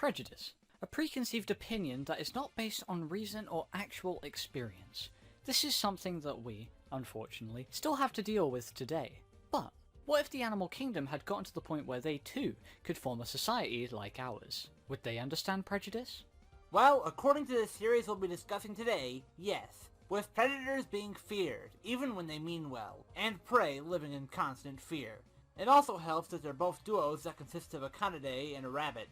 Prejudice. A preconceived opinion that is not based on reason or actual experience. This is something that we, unfortunately, still have to deal with today. But what if the animal kingdom had gotten to the point where they too could form a society like ours? Would they understand prejudice? Well, according to the series we'll be discussing today, yes. With predators being feared, even when they mean well, and prey living in constant fear. It also helps that they're both duos that consist of a Canidae and a rabbit.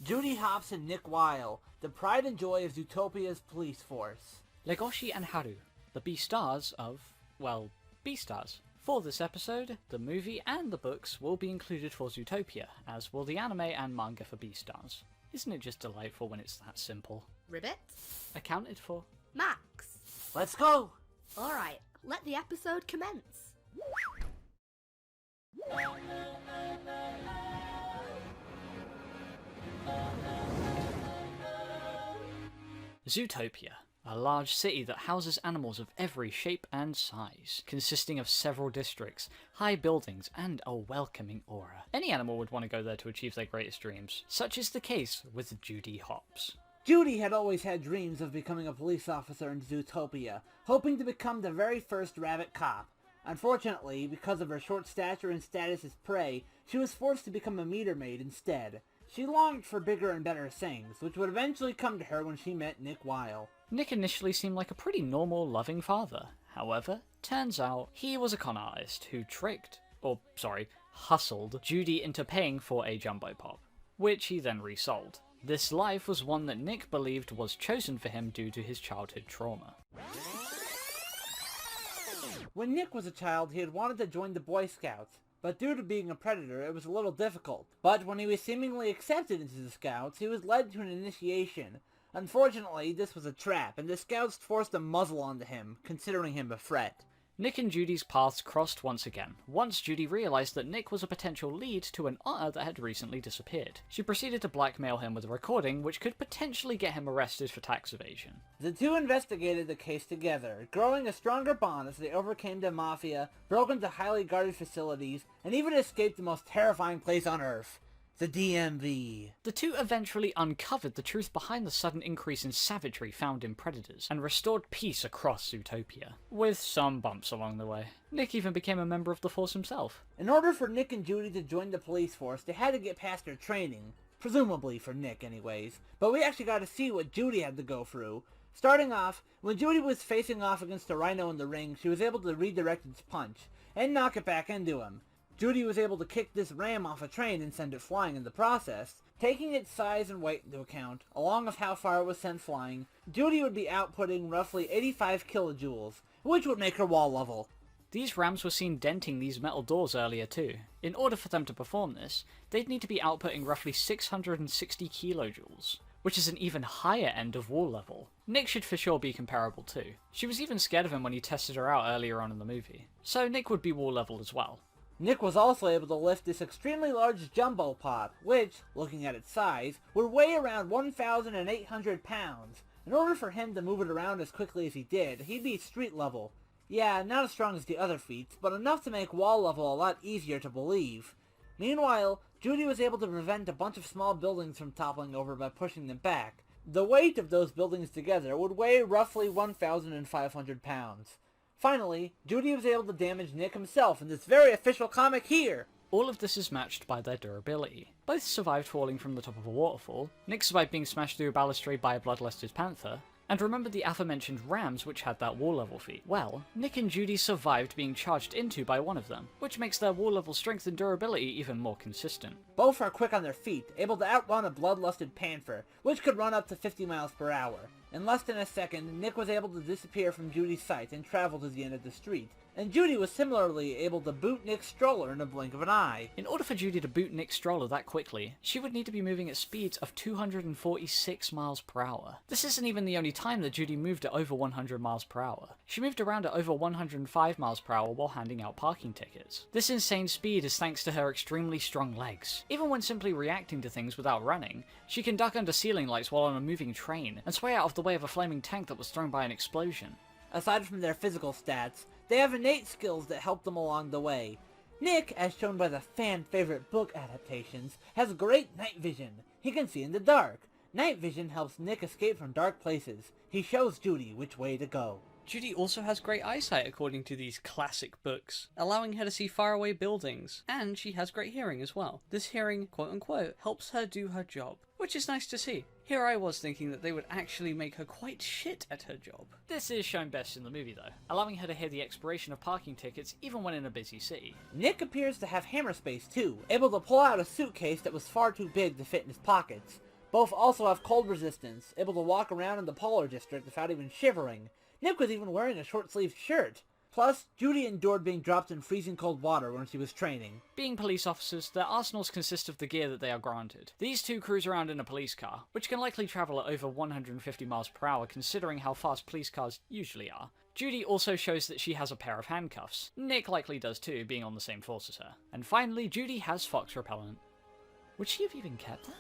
Judy Hopps and Nick Wilde, the pride and joy of Zootopia's police force. Legosi and Haru, the B-stars of, well, B-stars. For this episode, the movie and the books will be included for Zootopia, as will the anime and manga for B-stars. Isn't it just delightful when it's that simple? Ribbit? Accounted for. Max? Let's go! Alright, let the episode commence. Zootopia, a large city that houses animals of every shape and size, consisting of several districts, high buildings, and a welcoming aura. Any animal would want to go there to achieve their greatest dreams. Such is the case with Judy Hopps. Judy had always had dreams of becoming a police officer in Zootopia, hoping to become the very first rabbit cop. Unfortunately, because of her short stature and status as prey, she was forced to become a meter maid instead. She longed for bigger and better things, which would eventually come to her when she met Nick Wilde. Nick initially seemed like a pretty normal, loving father. However, turns out he was a con artist who hustled Judy into paying for a jumbo pop, which he then resold. This life was one that Nick believed was chosen for him due to his childhood trauma. When Nick was a child, he had wanted to join the Boy Scouts, but due to being a predator, it was a little difficult. But when he was seemingly accepted into the Scouts, he was led to an initiation. Unfortunately, this was a trap, and the Scouts forced a muzzle onto him, considering him a threat. Nick and Judy's paths crossed once again, once Judy realised that Nick was a potential lead to an otter that had recently disappeared. She proceeded to blackmail him with a recording which could potentially get him arrested for tax evasion. The two investigated the case together, growing a stronger bond as they overcame the Mafia, broke into highly guarded facilities, and even escaped the most terrifying place on Earth. The DMV. The two eventually uncovered the truth behind the sudden increase in savagery found in predators, and restored peace across Zootopia, with some bumps along the way. Nick even became a member of the force himself. In order for Nick and Judy to join the police force, they had to get past their training. Presumably for Nick anyways. But we actually got to see what Judy had to go through. Starting off, when Judy was facing off against a rhino in the ring, she was able to redirect its punch, and knock it back into him. Judy was able to kick this ram off a train and send it flying in the process. Taking its size and weight into account, along with how far it was sent flying, Judy would be outputting roughly 85 kilojoules, which would make her wall level. These rams were seen denting these metal doors earlier too. In order for them to perform this, they'd need to be outputting roughly 660 kilojoules, which is an even higher end of wall level. Nick should for sure be comparable too. She was even scared of him when he tested her out earlier on in the movie, so Nick would be wall level as well. Nick was also able to lift this extremely large jumbo pop, which, looking at its size, would weigh around 1,800 pounds. In order for him to move it around as quickly as he did, he'd be street level. Yeah, not as strong as the other feats, but enough to make wall level a lot easier to believe. Meanwhile, Judy was able to prevent a bunch of small buildings from toppling over by pushing them back. The weight of those buildings together would weigh roughly 1,500 pounds. Finally, Judy was able to damage Nick himself in this very official comic here! All of this is matched by their durability. Both survived falling from the top of a waterfall, Nick survived being smashed through a balustrade by a bloodlusted panther, and remember the aforementioned rams which had that wall level feat? Well, Nick and Judy survived being charged into by one of them, which makes their wall level strength and durability even more consistent. Both are quick on their feet, able to outrun a bloodlusted panther, which could run up to 50 miles per hour. In less than a second, Nick was able to disappear from Judy's sight and travel to the end of the street, and Judy was similarly able to boot Nick's stroller in a blink of an eye. In order for Judy to boot Nick's stroller that quickly, she would need to be moving at speeds of 246 miles per hour. This isn't even the only time that Judy moved at over 100 miles per hour. She moved around at over 105 miles per hour while handing out parking tickets. This insane speed is thanks to her extremely strong legs. Even when simply reacting to things without running, she can duck under ceiling lights while on a moving train, and sway out of the way of a flaming tank that was thrown by an explosion. Aside from their physical stats, they have innate skills that help them along the way. Nick, as shown by the fan-favorite book adaptations, has great night vision. He can see in the dark. Night vision helps Nick escape from dark places. He shows Judy which way to go. Judy also has great eyesight according to these classic books, allowing her to see faraway buildings, and she has great hearing as well. This hearing, quote unquote, helps her do her job, which is nice to see. Here I was thinking that they would actually make her quite shit at her job. This is shown best in the movie though, allowing her to hear the expiration of parking tickets even when in a busy city. Nick appears to have hammer space too, able to pull out a suitcase that was far too big to fit in his pockets. Both also have cold resistance, able to walk around in the polar district without even shivering. Nick was even wearing a short-sleeved shirt. Plus, Judy endured being dropped in freezing cold water when she was training. Being police officers, their arsenals consist of the gear that they are granted. These two cruise around in a police car, which can likely travel at over 150 miles per hour considering how fast police cars usually are. Judy also shows that she has a pair of handcuffs. Nick likely does too, being on the same force as her. And finally, Judy has fox repellent. Would she have even kept that?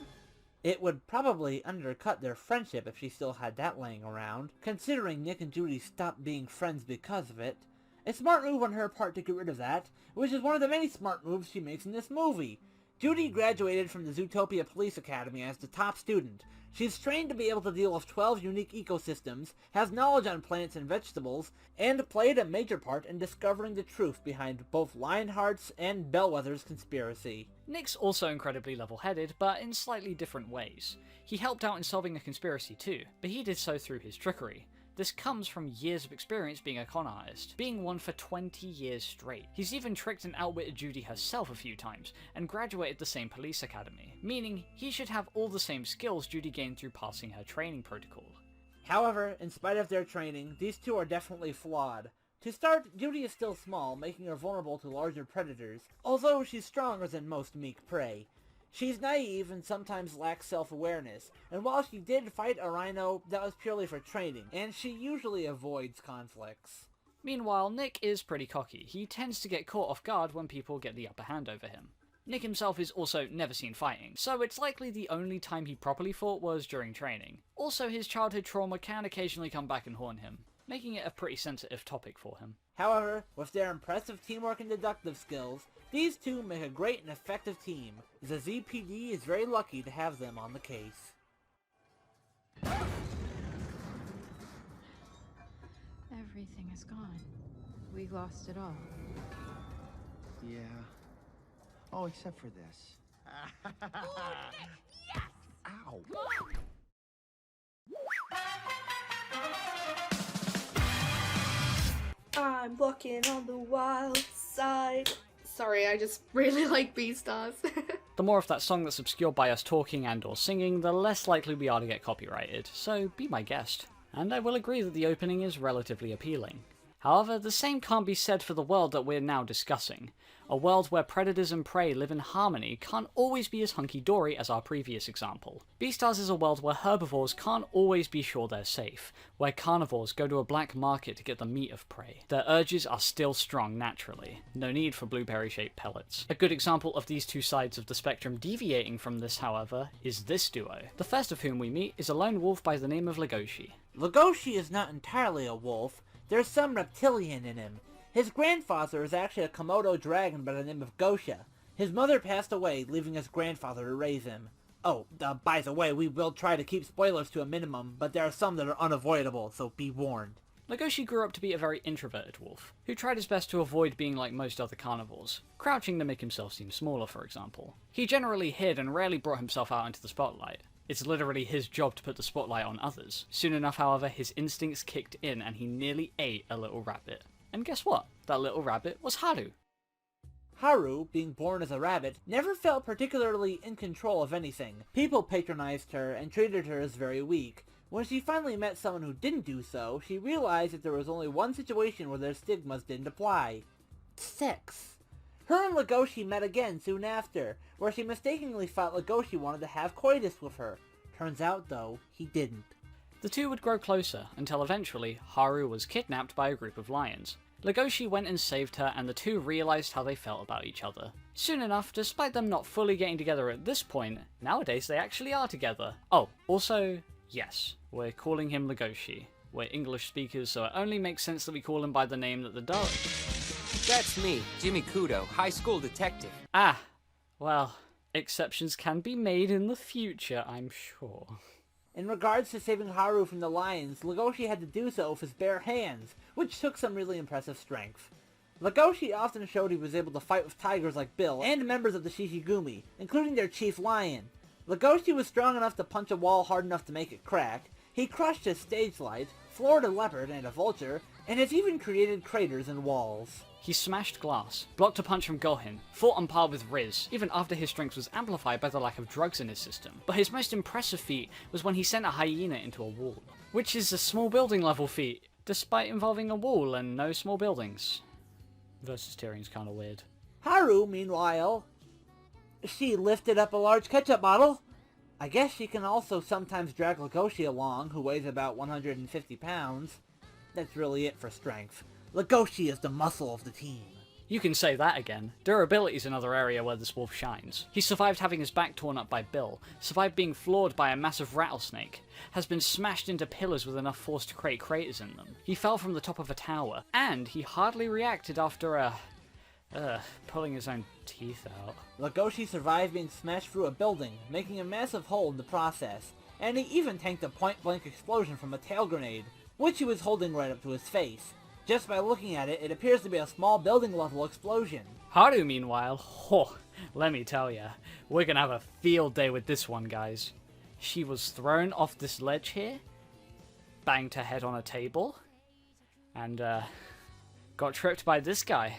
It would probably undercut their friendship if she still had that laying around, considering Nick and Judy stopped being friends because of it. A smart move on her part to get rid of that, which is one of the many smart moves she makes in this movie. Judy graduated from the Zootopia Police Academy as the top student. She's trained to be able to deal with 12 unique ecosystems, has knowledge on plants and vegetables, and played a major part in discovering the truth behind both Lionheart's and Bellwether's conspiracy. Nick's also incredibly level-headed, but in slightly different ways. He helped out in solving a conspiracy too, but he did so through his trickery. This comes from years of experience being a con artist, being one for 20 years straight. He's even tricked and outwitted Judy herself a few times, and graduated the same police academy, meaning he should have all the same skills Judy gained through passing her training protocol. However, in spite of their training, these two are definitely flawed. To start, Judy is still small, making her vulnerable to larger predators, although she's stronger than most meek prey. She's naive and sometimes lacks self-awareness, and while she did fight a rhino, that was purely for training, and she usually avoids conflicts. Meanwhile, Nick is pretty cocky. He tends to get caught off guard when people get the upper hand over him. Nick himself is also never seen fighting, so it's likely the only time he properly fought was during training. Also, his childhood trauma can occasionally come back and haunt him, making it a pretty sensitive topic for him. However, with their impressive teamwork and deductive skills, these two make a great and effective team. The ZPD is very lucky to have them on the case. Everything is gone. We lost it all. Yeah. Oh, except for this. Yes! Ow. I'm walking on the wild side. Sorry, I just really like Beastars. The more of that song that's obscured by us talking and or singing, the less likely we are to get copyrighted, so be my guest. And I will agree that the opening is relatively appealing. However, the same can't be said for the world that we're now discussing. A world where predators and prey live in harmony can't always be as hunky-dory as our previous example. Beastars is a world where herbivores can't always be sure they're safe, where carnivores go to a black market to get the meat of prey. Their urges are still strong naturally, no need for blueberry-shaped pellets. A good example of these two sides of the spectrum deviating from this, however, is this duo. The first of whom we meet is a lone wolf by the name of Legosi. Legosi is not entirely a wolf. There's some reptilian in him. His grandfather is actually a Komodo dragon by the name of Gosha. His mother passed away, leaving his grandfather to raise him. Oh, by the way, we will try to keep spoilers to a minimum, but there are some that are unavoidable, so be warned. Legosi grew up to be a very introverted wolf, who tried his best to avoid being like most other carnivores, crouching to make himself seem smaller, for example. He generally hid and rarely brought himself out into the spotlight. It's literally his job to put the spotlight on others. Soon enough, however, his instincts kicked in and he nearly ate a little rabbit. And guess what? That little rabbit was Haru. Haru, being born as a rabbit, never felt particularly in control of anything. People patronized her and treated her as very weak. When she finally met someone who didn't do so, she realized that there was only one situation where their stigmas didn't apply. Sex. Her and Legosi met again soon after, where she mistakenly thought Legosi wanted to have coitus with her. Turns out, though, he didn't. The two would grow closer, until eventually, Haru was kidnapped by a group of lions. Legosi went and saved her, and the two realized how they felt about each other. Soon enough, despite them not fully getting together at this point, nowadays they actually are together. Oh, also, yes, we're calling him Legosi. We're English speakers, so it only makes sense that we call him by the name that the That's me, Jimmy Kudo, high school detective. Ah, well, Exceptions can be made in the future, I'm sure. In regards to saving Haru from the lions, Legoshi had to do so with his bare hands, which took some really impressive strength. Legoshi often showed he was able to fight with tigers like Bill and members of the Shishigumi, including their chief lion. Legoshi was strong enough to punch a wall hard enough to make it crack. He crushed a stage light, floored a leopard and a vulture, and has even created craters in walls. He smashed glass, blocked a punch from Gohin, fought on par with Riz, even after his strength was amplified by the lack of drugs in his system. But his most impressive feat was when he sent a hyena into a wall, which is a small building level feat, despite involving a wall and no small buildings. Versus Tyrion's kinda weird. Haru, meanwhile, she lifted up a large ketchup bottle. I guess she can also sometimes drag Legoshi along, who weighs about 150 pounds. That's really it for strength. Legoshi is the muscle of the team. You can say that again. Durability is another area where this wolf shines. He survived having his back torn up by Bill, survived being floored by a massive rattlesnake, has been smashed into pillars with enough force to create craters in them. He fell from the top of a tower, and he hardly reacted after pulling his own teeth out. Legoshi survived being smashed through a building, making a massive hole in the process, and he even tanked a point-blank explosion from a tail grenade, which he was holding right up to his face. Just by looking at it, it appears to be a small building-level explosion. Haru, meanwhile, let me tell ya, we're gonna have a field day with this one, guys. She was thrown off this ledge here, banged her head on a table, and got tripped by this guy.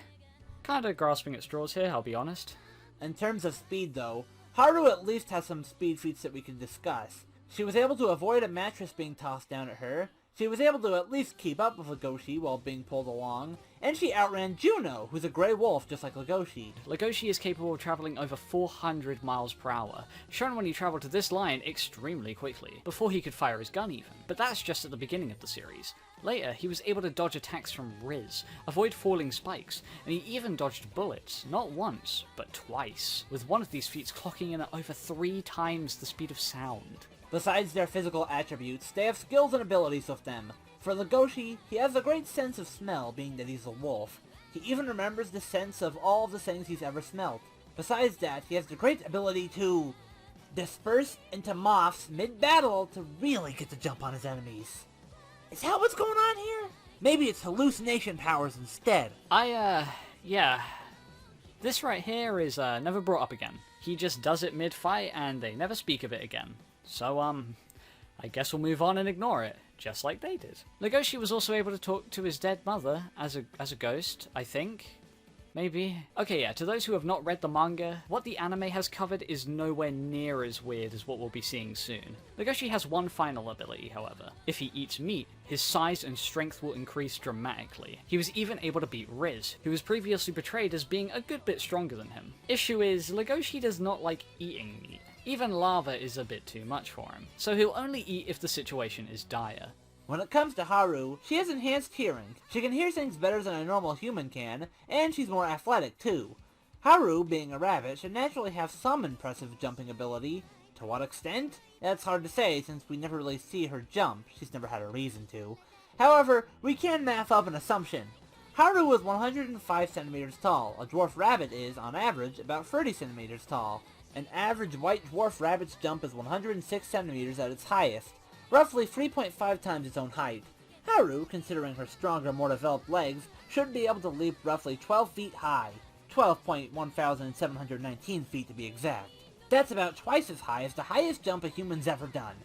Kinda grasping at straws here, I'll be honest. In terms of speed, though, Haru at least has some speed feats that we can discuss. She was able to avoid a mattress being tossed down at her, she was able to at least keep up with Legoshi while being pulled along, and she outran Juno, who's a grey wolf just like Legoshi. Legoshi is capable of travelling over 400 miles per hour, shown when he travelled to this line extremely quickly, before he could fire his gun even. But that's just at the beginning of the series. Later, he was able to dodge attacks from Riz, avoid falling spikes, and he even dodged bullets, not once, but twice, with one of these feats clocking in at over 3 times the speed of sound. Besides their physical attributes, they have skills and abilities with them. For Legoshi, he has a great sense of smell, being that he's a wolf. He even remembers the sense of all of the things he's ever smelt. Besides that, he has the great ability to disperse into moths mid-battle to really get the jump on his enemies. Is that what's going on here? Maybe it's hallucination powers instead. Yeah. This right here is, never brought up again. He just does it mid-fight and they never speak of it again. So, I guess we'll move on and ignore it, just like they did. Legoshi was also able to talk to his dead mother as a ghost, I think. Maybe. Okay, yeah, to those who have not read the manga, what the anime has covered is nowhere near as weird as what we'll be seeing soon. Legoshi has one final ability, however. If he eats meat, his size and strength will increase dramatically. He was even able to beat Riz, who was previously portrayed as being a good bit stronger than him. Issue is, Legoshi does not like eating meat. Even lava is a bit too much for him, so he'll only eat if the situation is dire. When it comes to Haru, she has enhanced hearing. She can hear things better than a normal human can, and she's more athletic too. Haru, being a rabbit, should naturally have some impressive jumping ability. To what extent? That's hard to say since we never really see her jump. She's never had a reason to. However, we can math up an assumption. Haru is 105 centimeters tall. A dwarf rabbit is, on average, about 30 centimeters tall. An average white dwarf rabbit's jump is 106 centimeters at its highest, roughly 3.5 times its own height. Haru, considering her stronger, more developed legs, should be able to leap roughly 12 feet high, 12.1719 feet to be exact. That's about twice as high as the highest jump a human's ever done.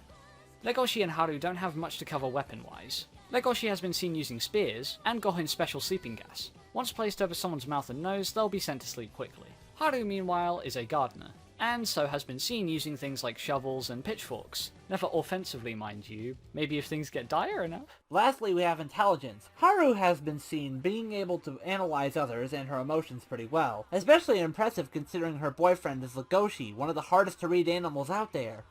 Legoshi and Haru don't have much to cover weapon-wise. Legoshi has been seen using spears, and Gohin's special sleeping gas. Once placed over someone's mouth and nose, they'll be sent to sleep quickly. Haru, meanwhile, is a gardener, and so has been seen using things like shovels and pitchforks. Never offensively, mind you. Maybe if things get dire enough. Lastly, we have intelligence. Haru has been seen being able to analyze others and her emotions pretty well. Especially impressive considering her boyfriend is Legoshi, one of the hardest to read animals out there.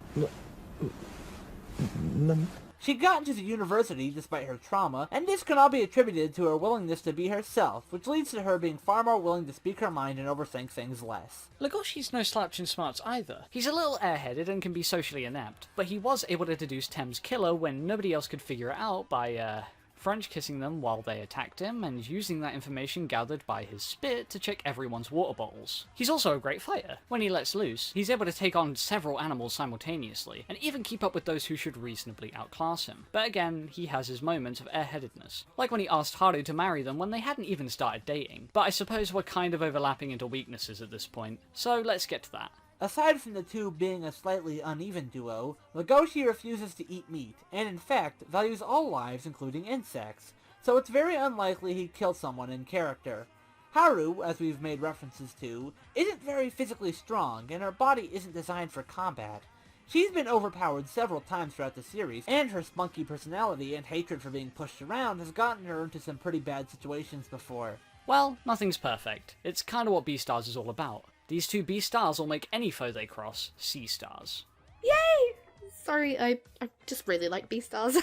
She got into the university despite her trauma, and this can all be attributed to her willingness to be herself, which leads to her being far more willing to speak her mind and overthink things less. Legoshi's no slouch in smarts either. He's a little airheaded and can be socially inept, but he was able to deduce Tem's killer when nobody else could figure it out by, French kissing them while they attacked him, and using that information gathered by his spit to check everyone's water bottles. He's also a great fighter. When he lets loose, he's able to take on several animals simultaneously, and even keep up with those who should reasonably outclass him. But again, he has his moments of airheadedness, like when he asked Haru to marry them when they hadn't even started dating. But I suppose we're kind of overlapping into weaknesses at this point, so let's get to that. Aside from the two being a slightly uneven duo, Legosi refuses to eat meat, and in fact, values all lives including insects, so it's very unlikely he'd kill someone in character. Haru, as we've made references to, isn't very physically strong, and her body isn't designed for combat. She's been overpowered several times throughout the series, and her spunky personality and hatred for being pushed around has gotten her into some pretty bad situations before. Well, nothing's perfect. It's kinda what Beastars is all about. These two Beastars will make any foe they cross Sea-stars. Yay! Sorry, I just really like Beastars.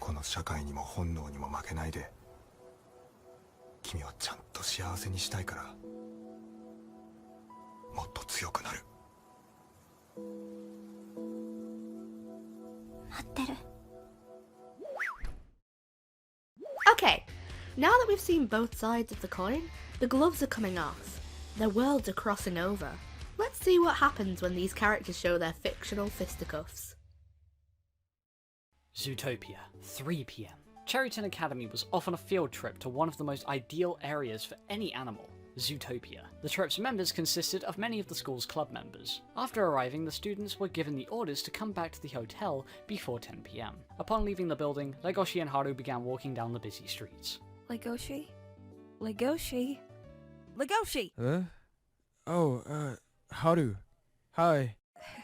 この社会にも本能にも負けないで君をちゃんと幸せにしたいからもっと強くなる待ってる Okay, now that we've seen both sides of the coin, the gloves are coming off. Their worlds are crossing over. Let's see what happens when these characters show their fictional fisticuffs. Zootopia, 3 PM. Cherryton Academy was off on a field trip to one of the most ideal areas for any animal, Zootopia. The trip's members consisted of many of the school's club members. After arriving, the students were given the orders to come back to the hotel before 10 PM. Upon leaving the building, Legosi and Haru began walking down the busy streets. Legosi? Legosi? Legosi! Huh? Oh, Haru. Hi.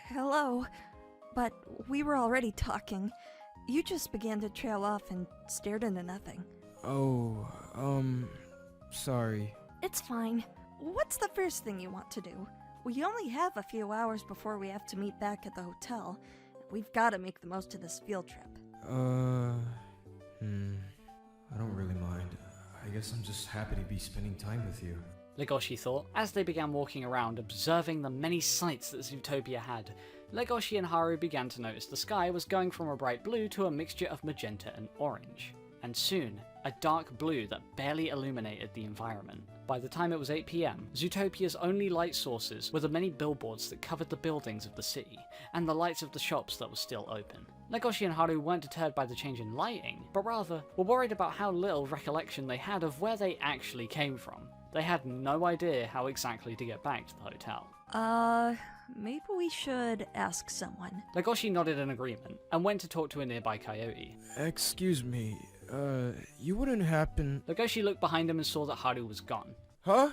Hello. But we were already talking. You just began to trail off and stared into nothing. Oh, sorry. It's fine. What's the first thing you want to do? We only have a few hours before we have to meet back at the hotel. We've got to make the most of this field trip. I don't really mind. I guess I'm just happy to be spending time with you. Legoshi thought, as they began walking around observing the many sights that Zootopia had. Legoshi and Haru began to notice the sky was going from a bright blue to a mixture of magenta and orange, and soon, a dark blue that barely illuminated the environment. By the time it was 8 PM, Zootopia's only light sources were the many billboards that covered the buildings of the city, and the lights of the shops that were still open. Legoshi and Haru weren't deterred by the change in lighting, but rather were worried about how little recollection they had of where they actually came from. They had no idea how exactly to get back to the hotel. Maybe we should ask someone. Legoshi nodded in agreement, and went to talk to a nearby coyote. Excuse me, you wouldn't happen... Legoshi looked behind him and saw that Haru was gone. Huh?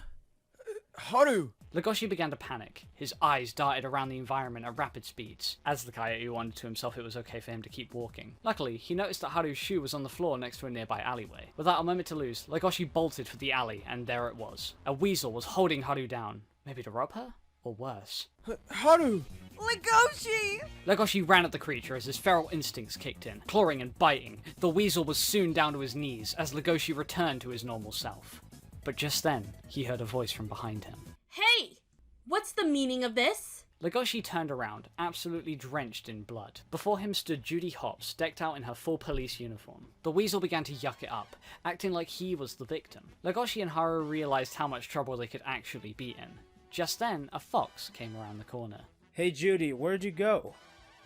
Haru! Legoshi began to panic. His eyes darted around the environment at rapid speeds. As the coyote wondered to himself it was okay for him to keep walking. Luckily, he noticed that Haru's shoe was on the floor next to a nearby alleyway. Without a moment to lose, Legoshi bolted for the alley, and there it was. A weasel was holding Haru down. Maybe to rob her? Or worse. Haru! Legoshi! Legoshi ran at the creature as his feral instincts kicked in, clawing and biting. The weasel was soon down to his knees as Legoshi returned to his normal self. But just then, he heard a voice from behind him. Hey! What's the meaning of this? Legoshi turned around, absolutely drenched in blood. Before him stood Judy Hopps, decked out in her full police uniform. The weasel began to yuck it up, acting like he was the victim. Legoshi and Haru realized how much trouble they could actually be in. Just then, a fox came around the corner. Hey Judy, where'd you go?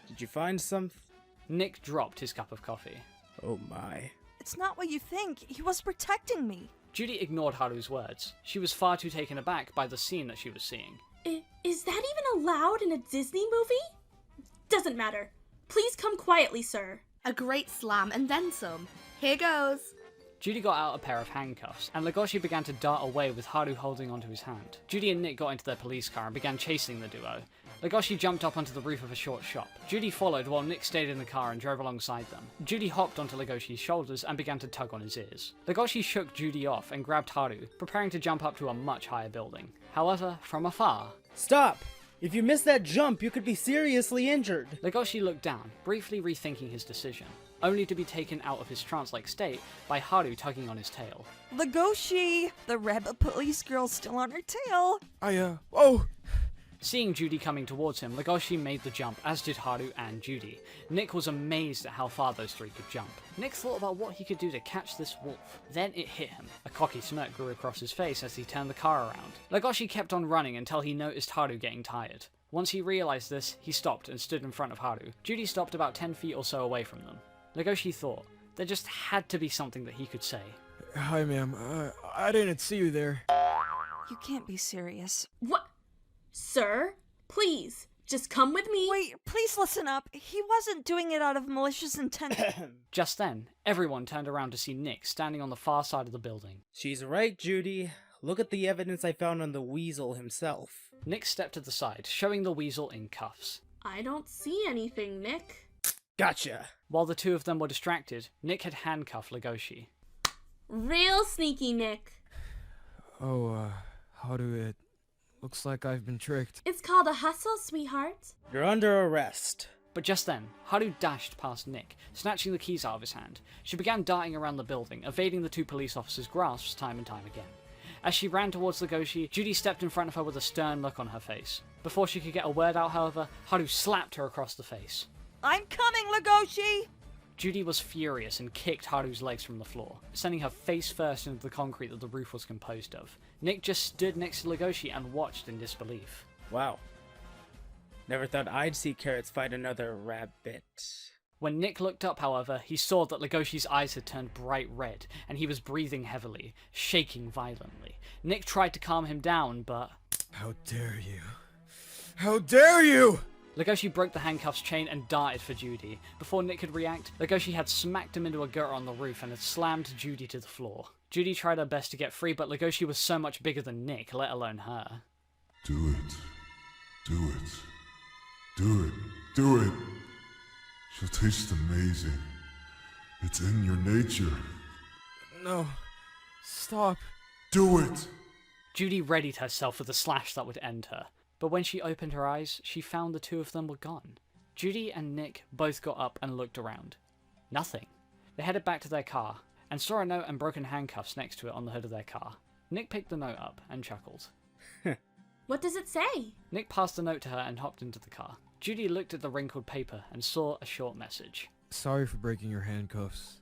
Did you find some... Nick dropped his cup of coffee. Oh my. It's not what you think. He was protecting me. Judy ignored Haru's words. She was far too taken aback by the scene that she was seeing. Is that even allowed in a Disney movie? Doesn't matter. Please come quietly, sir. A great slam and then some. Here goes. Judy got out a pair of handcuffs, and Legoshi began to dart away with Haru holding onto his hand. Judy and Nick got into their police car and began chasing the duo. Legoshi jumped up onto the roof of a short shop. Judy followed while Nick stayed in the car and drove alongside them. Judy hopped onto Legoshi's shoulders and began to tug on his ears. Legoshi shook Judy off and grabbed Haru, preparing to jump up to a much higher building. However, from afar... Stop! If you miss that jump, you could be seriously injured. Legoshi looked down, briefly rethinking his decision, only to be taken out of his trance-like state by Haru tugging on his tail. Legoshi! The rabbit police girl's still on her tail. Oh! Seeing Judy coming towards him, Legoshi made the jump, as did Haru and Judy. Nick was amazed at how far those three could jump. Nick thought about what he could do to catch this wolf. Then it hit him. A cocky smirk grew across his face as he turned the car around. Legoshi kept on running until he noticed Haru getting tired. Once he realized this, he stopped and stood in front of Haru. Judy stopped about 10 feet or so away from them. Legoshi thought there just had to be something that he could say. Hi, ma'am. I didn't see you there. You can't be serious. What? Sir? Please, just come with me. Wait, please listen up. He wasn't doing it out of malicious intent. Just then, everyone turned around to see Nick standing on the far side of the building. She's right, Judy. Look at the evidence I found on the weasel himself. Nick stepped to the side, showing the weasel in cuffs. I don't see anything, Nick. Gotcha. While the two of them were distracted, Nick had handcuffed Legoshi. Real sneaky, Nick. Oh, Haru, it looks like I've been tricked. It's called a hustle, sweetheart. You're under arrest. But just then, Haru dashed past Nick, snatching the keys out of his hand. She began darting around the building, evading the two police officers' grasps time and time again. As she ran towards Legoshi, Judy stepped in front of her with a stern look on her face. Before she could get a word out, however, Haru slapped her across the face. I'm coming, Legoshi! Judy was furious and kicked Haru's legs from the floor, sending her face first into the concrete that the roof was composed of. Nick just stood next to Legoshi and watched in disbelief. Wow. Never thought I'd see carrots fight another rabbit. When Nick looked up, however, he saw that Legoshi's eyes had turned bright red, and he was breathing heavily, shaking violently. Nick tried to calm him down, but... How dare you? How dare you! Legoshi broke the handcuffs chain and darted for Judy. Before Nick could react, Legoshi had smacked him into a gutter on the roof and had slammed Judy to the floor. Judy tried her best to get free, but Legoshi was so much bigger than Nick, let alone her. Do it. Do it. Do it. Do it. She'll taste amazing. It's in your nature. No. Stop. Do it! Judy readied herself for the slash that would end her. But when she opened her eyes, she found the two of them were gone. Judy and Nick both got up and looked around. Nothing. They headed back to their car, and saw a note and broken handcuffs next to it on the hood of their car. Nick picked the note up and chuckled. What does it say? Nick passed the note to her and hopped into the car. Judy looked at the wrinkled paper and saw a short message. Sorry for breaking your handcuffs.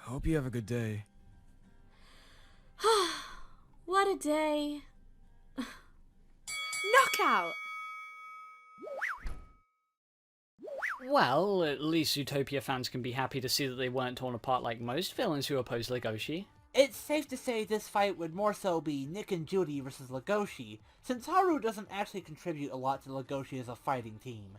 Hope you have a good day. What a day. Knockout! Well, at least Zootopia fans can be happy to see that they weren't torn apart like most villains who oppose Legoshi. It's safe to say this fight would more so be Nick and Judy versus Legoshi, since Haru doesn't actually contribute a lot to Legoshi as a fighting team.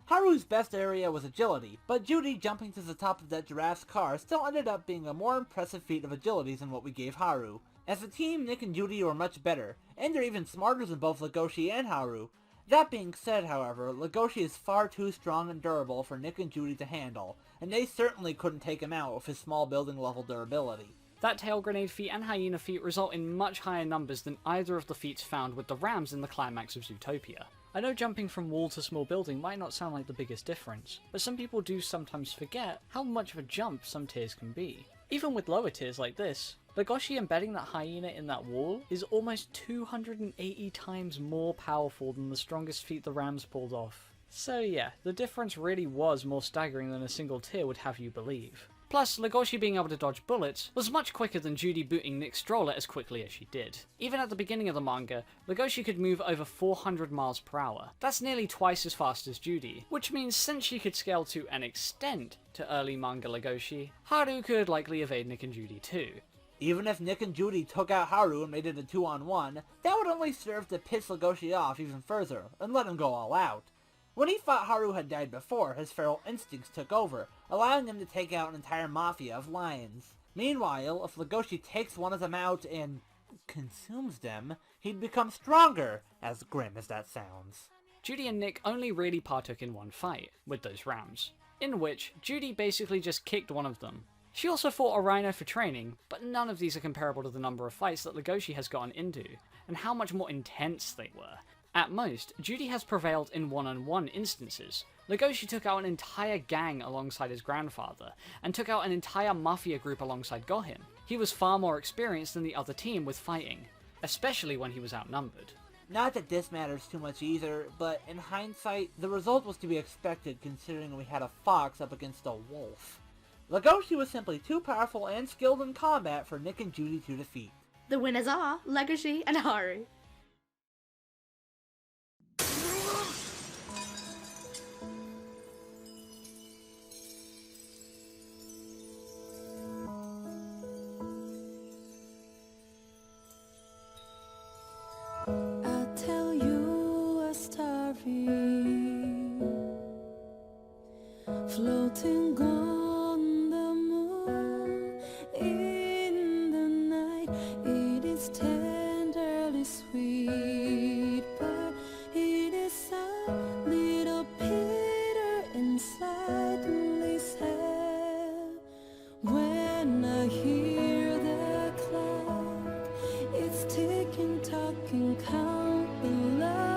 Haru's best area was agility, but Judy jumping to the top of that giraffe's car still ended up being a more impressive feat of agility than what we gave Haru. As a team, Nick and Judy were much better, and they're even smarter than both Legoshi and Haru. That being said, however, Legoshi is far too strong and durable for Nick and Judy to handle, and they certainly couldn't take him out with his small building level durability. That tail grenade feat and hyena feat result in much higher numbers than either of the feats found with the rams in the climax of Zootopia. I know jumping from wall to small building might not sound like the biggest difference, but some people do sometimes forget how much of a jump some tiers can be. Even with lower tiers like this, Legoshi embedding that hyena in that wall is almost 280 times more powerful than the strongest feat the rams pulled off. So yeah, the difference really was more staggering than a single tier would have you believe. Plus, Legoshi being able to dodge bullets was much quicker than Judy booting Nick's stroller as quickly as she did. Even at the beginning of the manga, Legoshi could move over 400 miles per hour. That's nearly twice as fast as Judy, which means since she could scale to an extent to early manga Legoshi, Haru could likely evade Nick and Judy too. Even if Nick and Judy took out Haru and made it a 2-on-1, that would only serve to piss Legoshi off even further, and let him go all out. When he thought Haru had died before, his feral instincts took over, allowing him to take out an entire mafia of lions. Meanwhile, if Legoshi takes one of them out and consumes them, he'd become stronger, as grim as that sounds. Judy and Nick only really partook in one fight, with those rams, in which Judy basically just kicked one of them. She also fought a rhino for training, but none of these are comparable to the number of fights that Legoshi has gotten into, and how much more intense they were. At most, Judy has prevailed in one-on-one instances. Legoshi took out an entire gang alongside his grandfather, and took out an entire mafia group alongside Gohin. He was far more experienced than the other team with fighting, especially when he was outnumbered. Not that this matters too much either, but in hindsight, the result was to be expected considering we had a fox up against a wolf. Legosi was simply too powerful and skilled in combat for Nick and Judy to defeat. The winners are Legosi and Haru. I tell you a story, floating on the moon in the night. It is tenderly sweet, but it is a little bitter and slightly sad. When I hear the clock, it's ticking, talking, count the love.